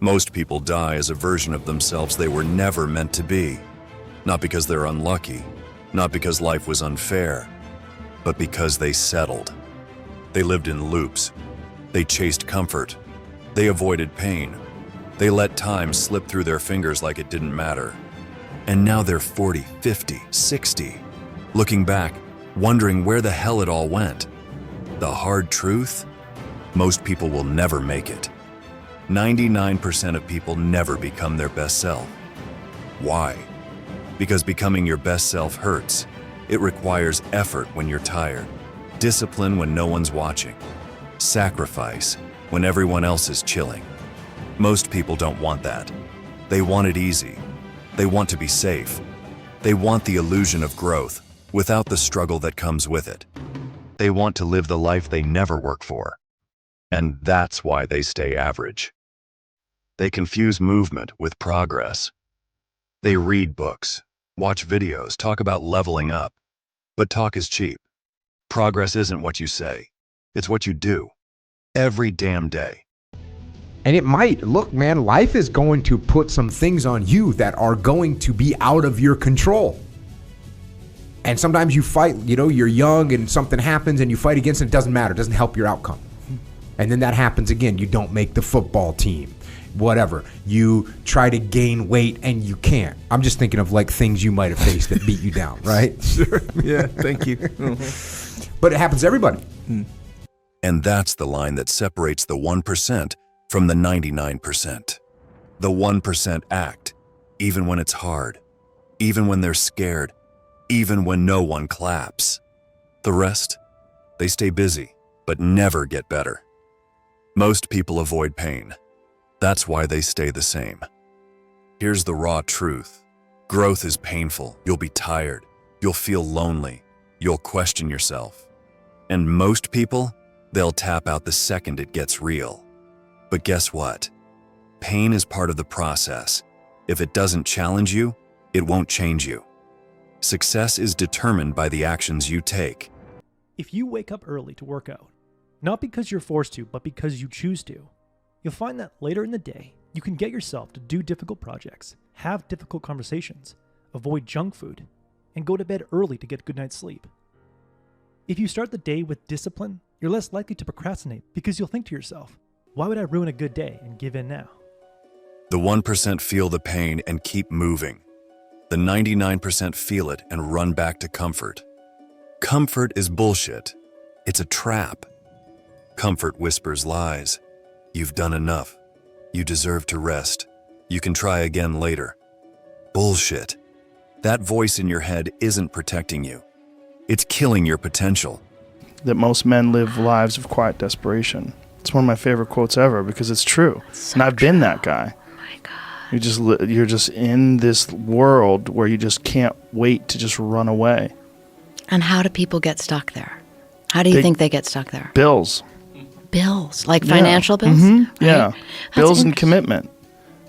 Most people die as a version of themselves they were never meant to be. Not because they're unlucky, not because life was unfair, but because they settled. They lived in loops. They chased comfort. They avoided pain. They let time slip through their fingers like it didn't matter. And now they're 40, 50, 60, looking back, wondering where the hell it all went. The hard truth? Most people will never make it. 99% of people never become their best self. Why? Because becoming your best self hurts. It requires effort when you're tired, discipline when no one's watching, sacrifice when everyone else is chilling. Most people don't want that. They want it easy. They want to be safe. They want the illusion of growth without the struggle that comes with it. They want to live the life they never work for. And that's why they stay average. They confuse movement with progress. They read books, watch videos, talk about leveling up. But talk is cheap. Progress isn't what you say. It's what you do. Every damn day. And it might, look, man, life is going to put some things on you that are going to be out of your control. And sometimes you fight, you're young and something happens and you fight against it. It doesn't matter. It doesn't help your outcome. And then that happens again. You don't make the football team. Whatever. You try to gain weight and you can't. I'm just thinking of like things you might have faced that beat you down, right? Sure. Yeah, thank you. But it happens to everybody. And that's the line that separates the 1% from the 99%. The 1% act, even when it's hard, even when they're scared, even when no one claps. The rest, they stay busy, but never get better. Most people avoid pain. That's why they stay the same. Here's the raw truth. Growth is painful. You'll be tired. You'll feel lonely. You'll question yourself. And most people, they'll tap out the second it gets real. But guess what? Pain is part of the process. If it doesn't challenge you, it won't change you. Success is determined by the actions you take. If you wake up early to work out, not because you're forced to, but because you choose to, you'll find that later in the day, you can get yourself to do difficult projects, have difficult conversations, avoid junk food, and go to bed early to get a good night's sleep. If you start the day with discipline, you're less likely to procrastinate because you'll think to yourself, why would I ruin a good day and give in now? The 1% feel the pain and keep moving. The 99% feel it and run back to comfort. Comfort is bullshit. It's a trap. Comfort whispers lies. You've done enough. You deserve to rest. You can try again later. Bullshit. That voice in your head isn't protecting you. It's killing your potential. That most men live lives of quiet desperation. It's one of my favorite quotes ever because it's true. And I've been that guy. Oh my God. You're just in this world where you just can't wait to just run away. And how do people get stuck there? How do you think they get stuck there? Bills. Bills, like financial bills? Mm-hmm. Right? Yeah. That's Bills and interesting. commitment.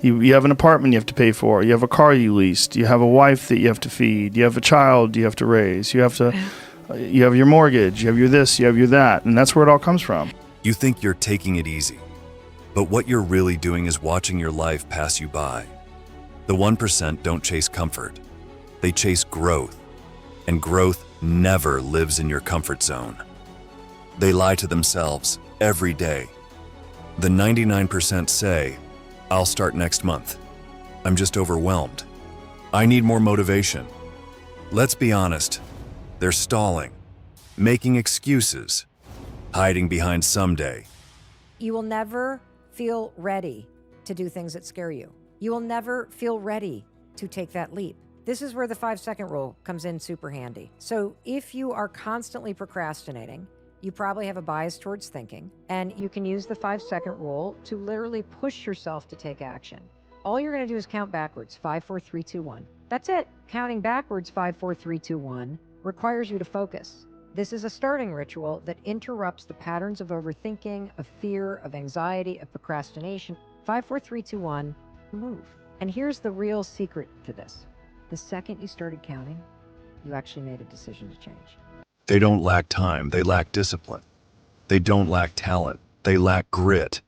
You have an apartment you have to pay for. You have a car you leased. You have a wife that you have to feed. You have a child you have to raise. You have to. You have your mortgage. You have your this. You have your that. And that's where it all comes from. You think you're taking it easy, but what you're really doing is watching your life pass you by. The 1% don't chase comfort. They chase growth, and growth never lives in your comfort zone. They lie to themselves every day. The 99% say, I'll start next month. I'm just overwhelmed. I need more motivation. Let's be honest, they're stalling, making excuses, hiding behind someday. You will never feel ready to do things that scare you. You will never feel ready to take that leap. This is where the 5-second rule comes in super handy. So if you are constantly procrastinating, you probably have a bias towards thinking, and you can use the 5-second rule to literally push yourself to take action. All you're going to do is count backwards, 5, 4, 3, 2, 1. That's it. Counting backwards, 5, 4, 3, 2, 1, requires you to focus. This is a starting ritual that interrupts the patterns of overthinking, of fear, of anxiety, of procrastination. 5, 4, 3, 2, 1, move. And here's the real secret to this. The second you started counting, you actually made a decision to change. They don't lack time, they lack discipline. They don't lack talent, they lack grit.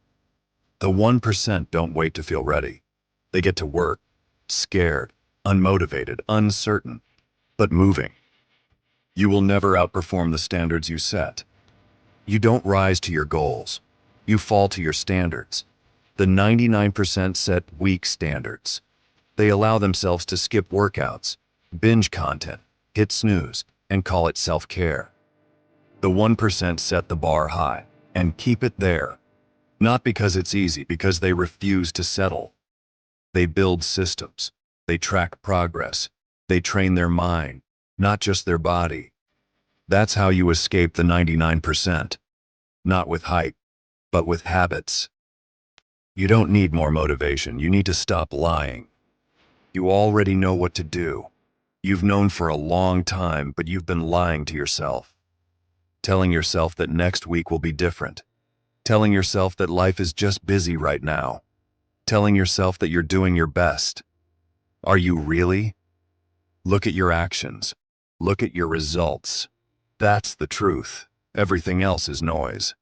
The 1% don't wait to feel ready. They get to work, scared, unmotivated, uncertain, but moving. You will never outperform the standards you set. You don't rise to your goals. You fall to your standards. The 99% set weak standards. They allow themselves to skip workouts, binge content, hit snooze, and call it self-care. The 1% set the bar high and keep it there. Not because it's easy, because they refuse to settle. They build systems. They track progress. They train their mind, not just their body. That's how you escape the 99%. Not with hype, but with habits. You don't need more motivation. You need to stop lying. You already know what to do. You've known for a long time, but you've been lying to yourself. Telling yourself that next week will be different. Telling yourself that life is just busy right now. Telling yourself that you're doing your best. Are you really? Look at your actions. Look at your results. That's the truth. Everything else is noise.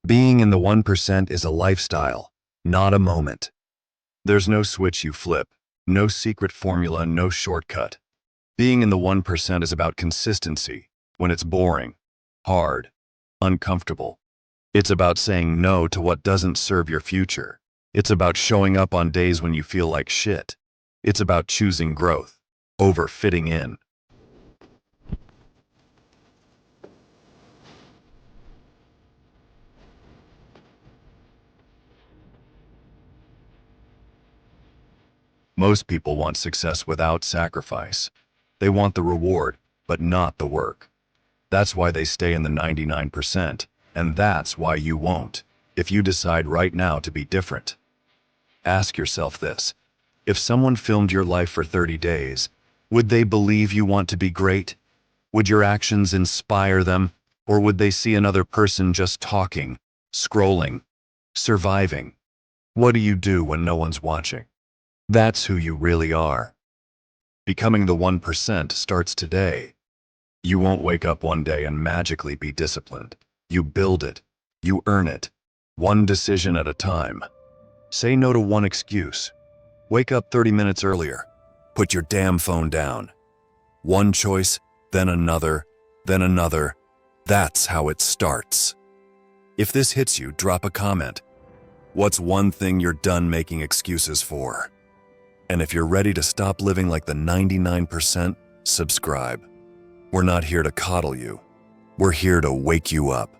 Being in the 1% is a lifestyle, not a moment. There's no switch you flip, no secret formula, no shortcut. Being in the 1% is about consistency when it's boring, hard, uncomfortable. It's about saying no to what doesn't serve your future. It's about showing up on days when you feel like shit. It's about choosing growth over fitting in. Most people want success without sacrifice. They want the reward, but not the work. That's why they stay in the 99%, and that's why you won't, if you decide right now to be different. Ask yourself this: if someone filmed your life for 30 days, would they believe you want to be great? Would your actions inspire them, or would they see another person just talking, scrolling, surviving? What do you do when no one's watching? That's who you really are. Becoming the 1% starts today. You won't wake up one day and magically be disciplined. You build it. You earn it. One decision at a time. Say no to one excuse. Wake up 30 minutes earlier. Put your damn phone down. One choice, then another, then another. That's how it starts. If this hits you, drop a comment. What's one thing you're done making excuses for? And if you're ready to stop living like the 99%, subscribe. We're not here to coddle you. We're here to wake you up.